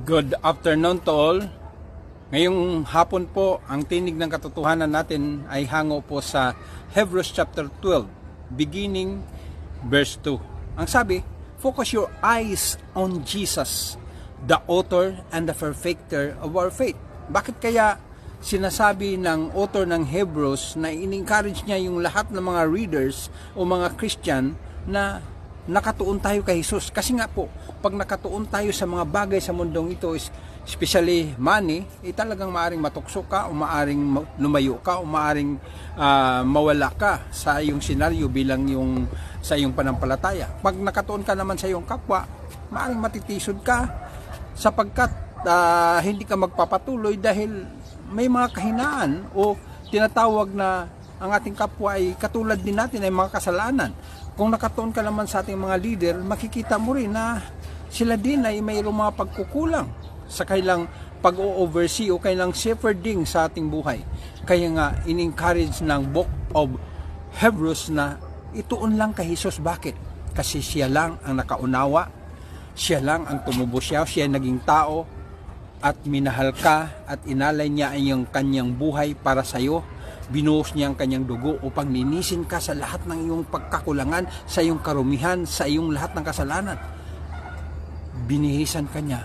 Good afternoon to all. Ngayong hapon po, ang tinig ng katotohanan natin ay hango po sa Hebrews chapter 12, beginning verse 2. Ang sabi, focus your eyes on Jesus, the author and the perfecter of our faith. Bakit kaya sinasabi ng author ng Hebrews na in-encourage niya yung lahat ng mga readers o mga Christian na nakatuon tayo kay Jesus? Kasi nga po, pag nakatuon tayo sa mga bagay sa mundong ito, especially money, talagang maaring matukso ka o maaring lumayo ka o maaring mawala ka sa iyong senaryo bilang sa iyong panampalataya. Pag nakatuon ka naman sa iyong kapwa, maaring matitisod ka sapagkat hindi ka magpapatuloy dahil may mga kahinaan o tinatawag na ang ating kapwa ay katulad din natin ay mga kasalanan. Kung nakatuon ka naman sa ating mga leader, makikita mo rin na sila din ay mayroong mga pagkukulang sa kailang pag-o-oversee o kailang shepherding sa ating buhay. Kaya nga, in-encourage ng Book of Hebrews na ituon lang kay Jesus. Bakit? Kasi siya lang ang nakaunawa, siya lang ang tumubos siya naging tao at minahal ka at inalay niya ang kanyang buhay para sa iyo. Binuhos niya ang kanyang dugo upang linisin ka sa lahat ng iyong pagkakulangan, sa iyong karumihan, sa iyong lahat ng kasalanan. Binihisan ka niya